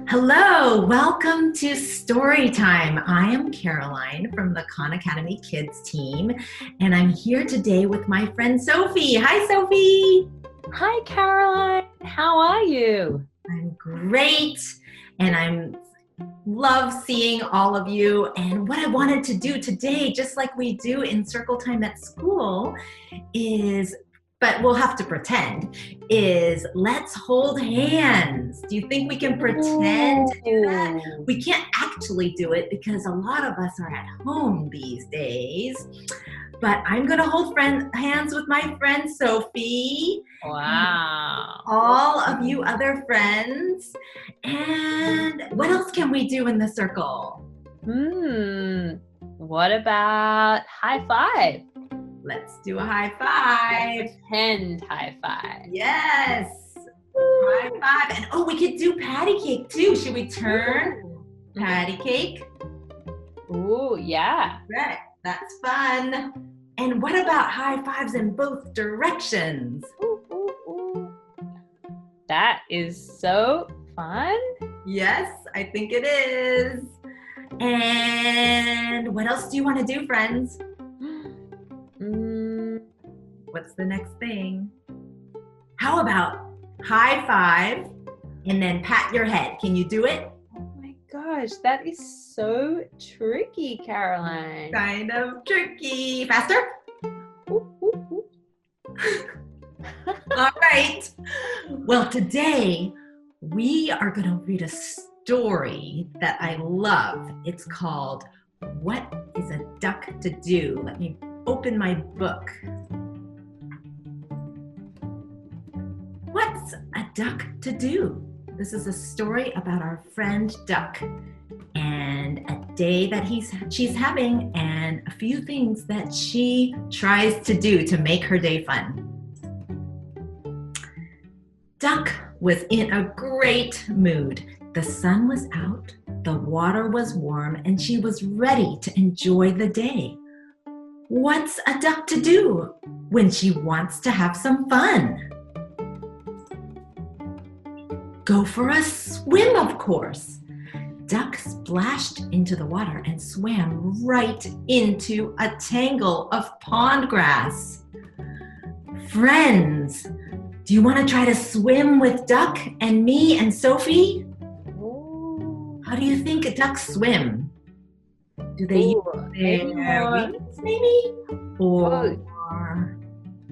Hello, welcome to Story Time. I am Caroline from the Khan Academy Kids team, and I'm here today with my friend Sophie. Hi, Sophie. Hi, Caroline. How are you? I'm great, and I'm love seeing all of you. And what I wanted to do today, just like we do in circle time at school, but we'll have to pretend, is let's hold hands. Do you think we can pretend to do that? Ooh. We can't actually do it because a lot of us are at home these days. But I'm going to hold hands with my friend Sophie. Wow. All of you other friends. And what else can we do in the circle? What about high five? Let's do a high five. Pretend high five. Yes. High five. And we could do patty cake too. Should we turn patty cake? Ooh, yeah. Right. That's fun. And what about high fives in both directions? Ooh. That is so fun. Yes, I think it is. And what else do you want to do, friends? What's the next thing? How about high five and then pat your head? Can you do it? Oh my gosh, that is so tricky, Caroline. Kind of tricky. Faster? Ooh. All right. Well, today we are going to read a story that I love. It's called What is a Duck to Do? Let me open my book. What's a duck to do? This is a story about our friend Duck and a day that she's having and a few things that she tries to do to make her day fun. Duck was in a great mood. The sun was out, the water was warm, and she was ready to enjoy the day. What's a duck to do when she wants to have some fun? Go for a swim, of course. Duck splashed into the water and swam right into a tangle of pond grass. Friends, do you want to try to swim with Duck and me and Sophie? Ooh. How do you think ducks swim? Do they use their wings, maybe? Or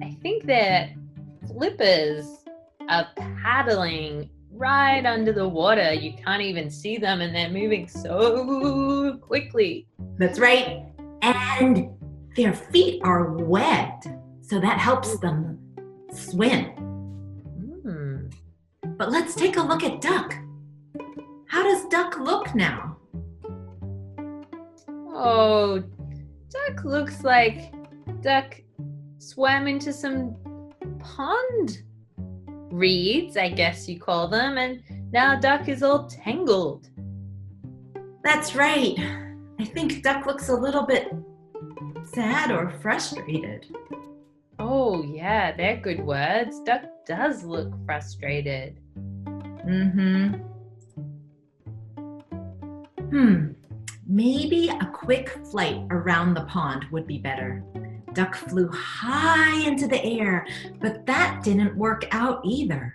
I think their flippers are paddling right under the water. You can't even see them and they're moving so quickly. That's right. And their feet are webbed, so that helps them swim. But let's take a look at Duck. How does Duck look now? Oh, Duck looks like Duck swam into some pond reeds, I guess you call them, and now Duck is all tangled. That's right. I think Duck looks a little bit sad or frustrated. Oh, yeah, they're good words. Duck does look frustrated. Maybe a quick flight around the pond would be better. Duck flew high into the air, but that didn't work out either.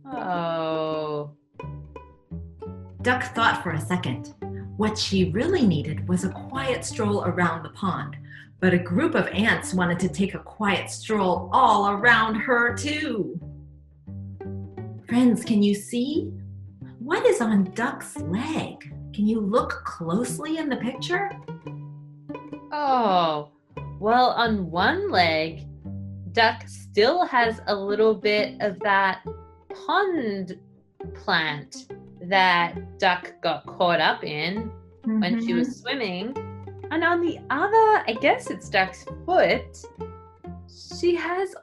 Oh. Duck thought for a second. What she really needed was a quiet stroll around the pond, but a group of ants wanted to take a quiet stroll all around her too. Friends, can you see? What is on Duck's leg? Can you look closely in the picture? Oh, well, on one leg, Duck still has a little bit of that pond plant that Duck got caught up in when she was swimming. And on the other, I guess it's Duck's foot, she has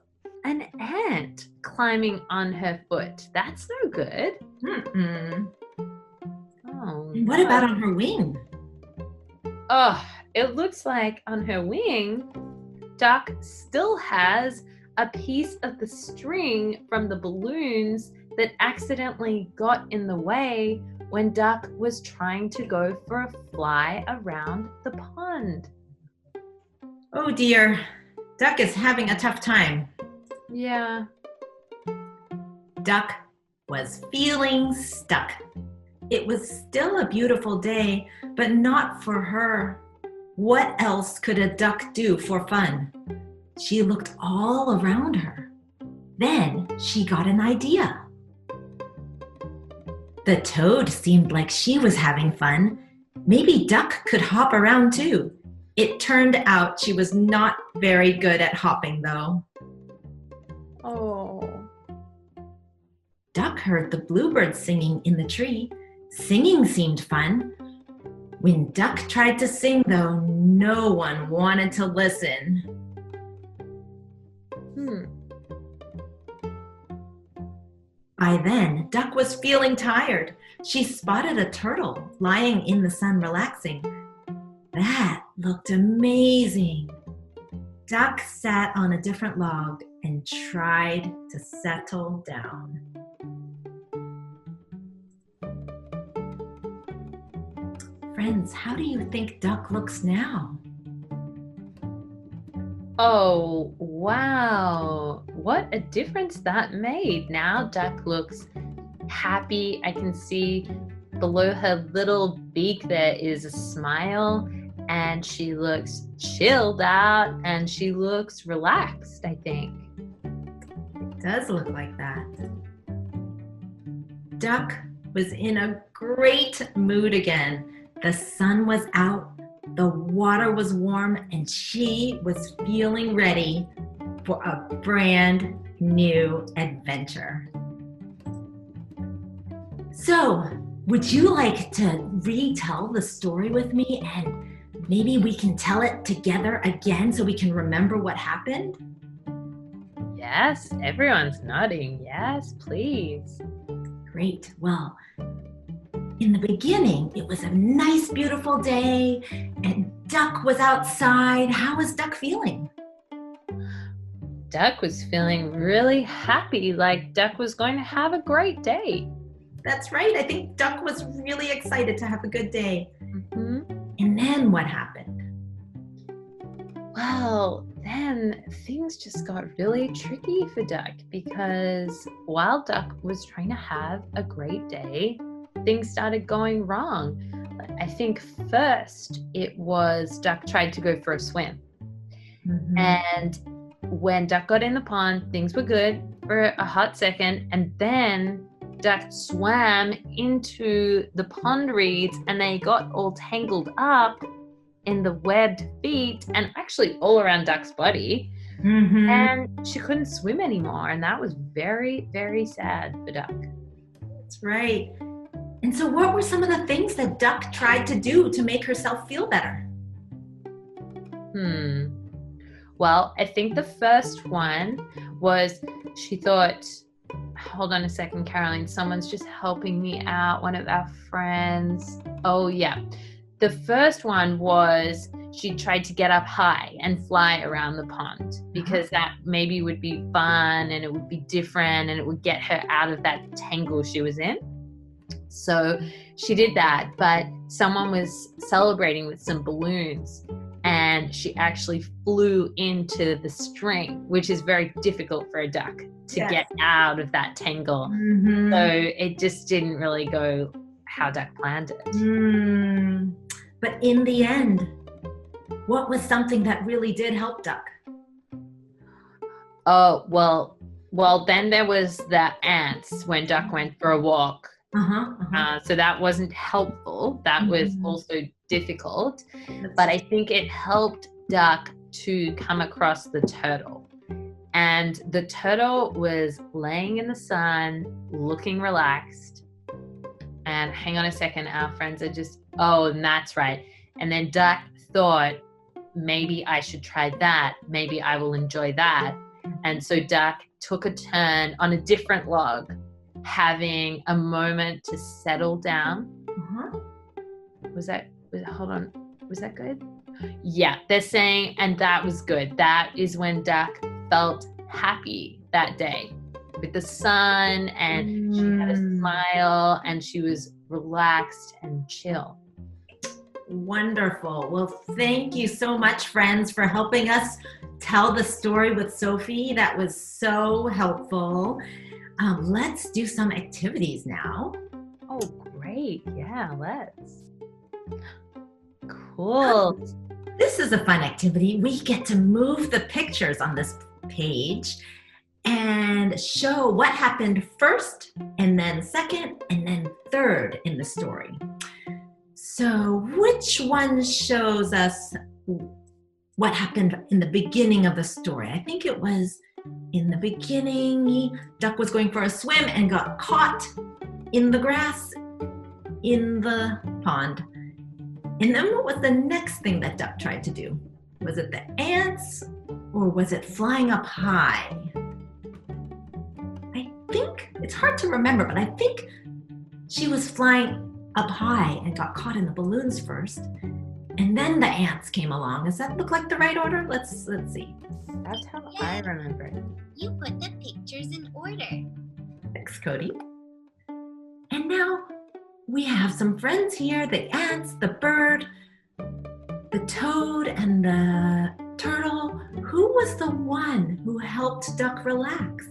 an ant climbing on her foot. That's no good. Oh, What about on her wing? Oh, it looks like on her wing, Duck still has a piece of the string from the balloons that accidentally got in the way when Duck was trying to go for a fly around the pond. Oh dear, Duck is having a tough time. Yeah. Duck was feeling stuck. It was still a beautiful day, but not for her. What else could a duck do for fun? She looked all around her. Then she got an idea. The toad seemed like she was having fun. Maybe Duck could hop around too. It turned out she was not very good at hopping though. Oh. Duck heard the bluebird singing in the tree. Singing seemed fun. When Duck tried to sing though, no one wanted to listen. By then, Duck was feeling tired. She spotted a turtle lying in the sun relaxing. That looked amazing. Duck sat on a different log and tried to settle down. Friends, how do you think Duck looks now? Oh, wow. What a difference that made. Now Duck looks happy. I can see below her little beak there is a smile, and she looks chilled out, and she looks relaxed, I think. It does look like that. Duck was in a great mood again. The sun was out, the water was warm, and she was feeling ready for a brand new adventure. So, would you like to retell the story with me, and maybe we can tell it together again so we can remember what happened? Yes, everyone's nodding. Yes, please. Great. Well, in the beginning, it was a nice, beautiful day, and Duck was outside. How was Duck feeling? Duck was feeling really happy, like Duck was going to have a great day. That's right. I think Duck was really excited to have a good day. Mm-hmm. And then what happened? Well, then things just got really tricky for Duck, because while Duck was trying to have a great day, things started going wrong. I think first it was Duck tried to go for a swim. Mm-hmm. And when Duck got in the pond, things were good for a hot second, and then Duck swam into the pond reeds, and they got all tangled up in the webbed feet and actually all around Duck's body. Mm-hmm. And she couldn't swim anymore, and that was very, very sad for Duck. That's right. And so what were some of the things that Duck tried to do to make herself feel better? Well, I think the first one was she thought, hold on a second, Caroline, someone's just helping me out, one of our friends. Oh, yeah. The first one was she tried to get up high and fly around the pond, because that maybe would be fun and it would be different and it would get her out of that tangle she was in. So she did that, but someone was celebrating with some balloons, and she actually flew into the string, which is very difficult for a duck to get out of that tangle. Mm-hmm. So it just didn't really go how Duck planned it. But in the end, what was something that really did help Duck? Oh, well, then there was the ants when Duck went for a walk. So that wasn't helpful. That was also difficult. But I think it helped Duck to come across the turtle. And the turtle was laying in the sun, looking relaxed. And hang on a second, our friends are just, and that's right. And then Duck thought, maybe I should try that. Maybe I will enjoy that. And so Duck took a turn on a different log, having a moment to settle down. Hold on. Was that good? Yeah, they're saying, and that was good. That is when Duck felt happy that day. with the sun, and she had a smile, and she was relaxed and chill. Wonderful. Well, thank you so much, friends, for helping us tell the story with Sophie. That was so helpful. Let's do some activities now. Oh, great. Yeah, let's. Cool. This is a fun activity. We get to move the pictures on this page and show what happened first, and then second, and then third in the story. So which one shows us what happened in the beginning of the story? I think it was in the beginning, Duck was going for a swim and got caught in the grass in the pond. And then what was the next thing that Duck tried to do? Was it the ants, or was it flying up high? I think, it's hard to remember, but I think she was flying up high and got caught in the balloons first. And then the ants came along. Does that look like the right order? Let's see. That's how I remember it. You put the pictures in order. Thanks, Cody. And now we have some friends here, the ants, the bird, the toad, and the turtle. Who was the one who helped Duck relax?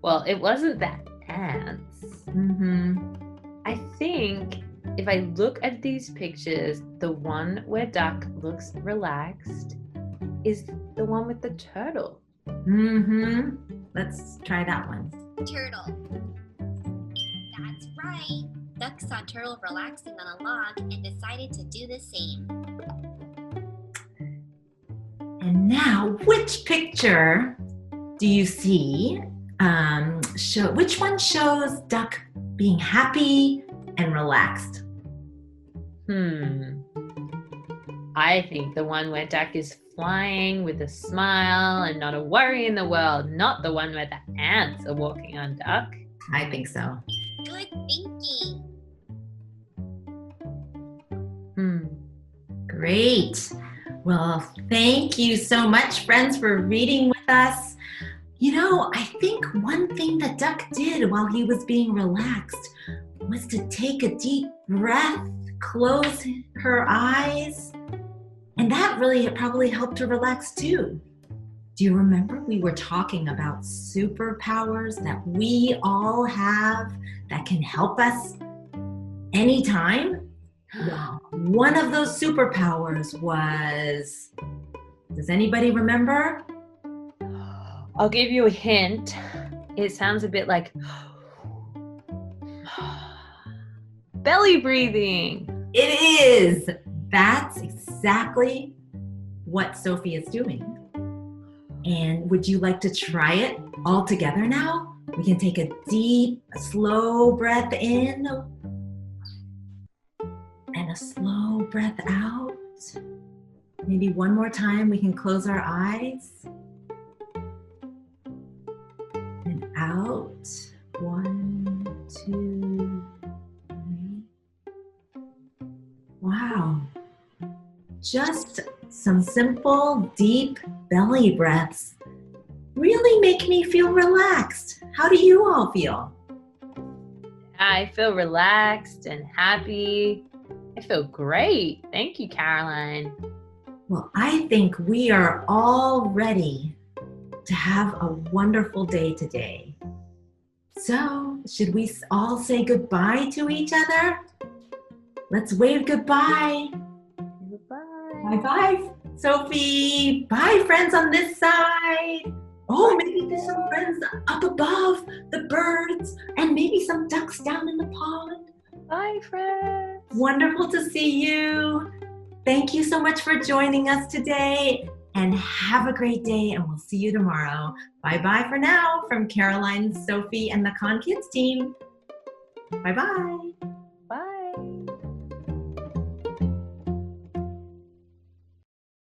Well, it wasn't the ants. I think if I look at these pictures, the one where Duck looks relaxed is the one with the turtle. Let's try that one. Turtle. That's right. Duck saw Turtle relaxing on a log and decided to do the same. And now, which picture do you see? Which one shows Duck being happy and relaxed? I think the one where Duck is flying with a smile and not a worry in the world, not the one where the ants are walking on Duck. I think so. Good thinking. Great. Well, thank you so much, friends, for reading with us. You know, I think one thing that Duck did while he was being relaxed was to take a deep breath, close her eyes, and that really probably helped her relax too. Do you remember we were talking about superpowers that we all have that can help us anytime? Well, one of those superpowers was, does anybody remember? I'll give you a hint. It sounds a bit like belly breathing. It is. That's exactly what Sophie is doing. And would you like to try it all together now? We can take a deep, slow breath in and a slow breath out. Maybe one more time we can close our eyes. And out. 1, 2, 3. Wow. Just some simple, deep belly breaths really make me feel relaxed. How do you all feel? I feel relaxed and happy. I feel great. Thank you, Caroline. Well, I think we are all ready to have a wonderful day today. So, should we all say goodbye to each other? Let's wave goodbye. Goodbye. Bye-bye, Sophie. Bye, friends on this side. Oh, maybe there's some friends up above, the birds, and maybe some ducks down in the pond. Bye, friends. Wonderful to see you. Thank you so much for joining us today, and have a great day, and we'll see you tomorrow. Bye-bye for now from Caroline, Sophie, and the Con Kids team. Bye-bye.